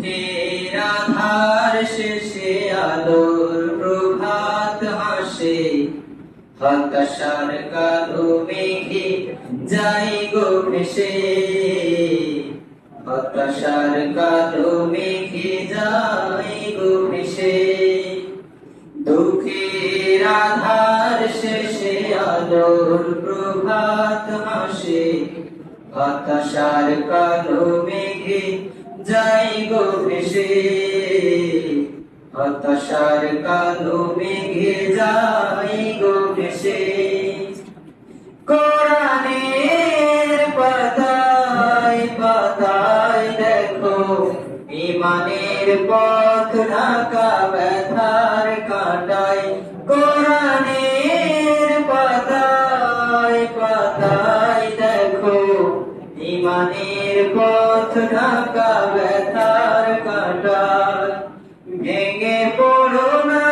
দুঃখের আধার শেষে আলোর প্রভাত হাসে, হতাশার কালো মেঘে যাই গো ভেসে, হতাশার কালো মেঘে যাই গো ভেসে। দুঃখের আধার শেষে আলোর প্রভাত হাসে, হতাশার কালো মেঘে যাই গো ভেসে, হতাশার কালো মেঘে যাই গো ভেসে। কোরআনের পাতায় পাতায় দেখো ঈমানের পথ ঢাকা ব্যথার কাঁটায়, কোরআনের পাতায় পাতায় দেখো ঈমানের পথ ঢাকা ব্যথার কাঁটায়। ভেঙে পড়ো না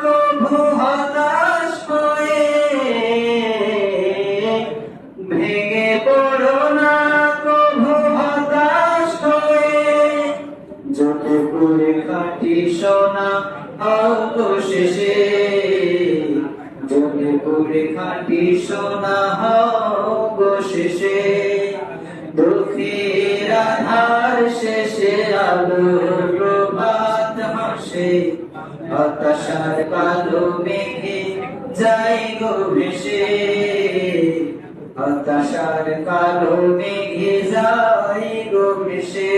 কভু হতাশ হয়ে, ভেঙে পড়ো না কভু হতাশ হয়ে, যতপুরে খাঁটি সোনা অবশেষে, যতপুরে খাঁটি সোনা অবশেষে। দুঃখের আধার শেষে আলোর প্রভাত হাসে, হতাশার কালো মেঘে যাই গো ভেসে, হতাশার কালো মেঘে যাই গো ভেসে।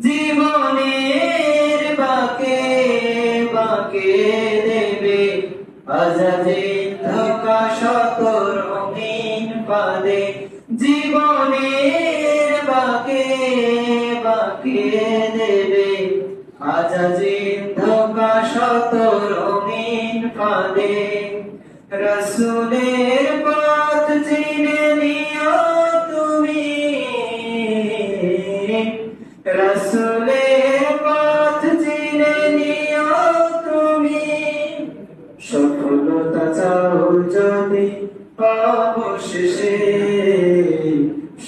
জীবনের বাঁকে বাঁকে দেবে আজাদির ধোঁকা শত রঙিন পাদে, জীবনের বাঁকে বাঁকে দেবে আজাদির ধোঁকা শত রঙিন পাদে। রাসূলের পথ চিনে নিও তুমি, রাসূলের পথ চিনে নিও তুমি, সফলতা চাও যদি অবশেষে,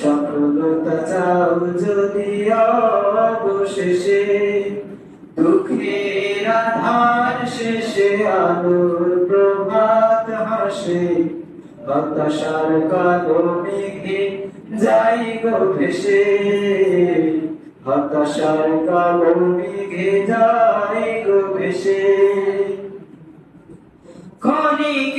সফলতা চাও যদি অবশেষে। দুঃখের আধার শেষে আলোর প্রভাত হাসে, হতাশার কালো মেঘে যাই গো ভেসে, হতাশার কালো মেঘে যাই গো ভেসে। ক্ষণিক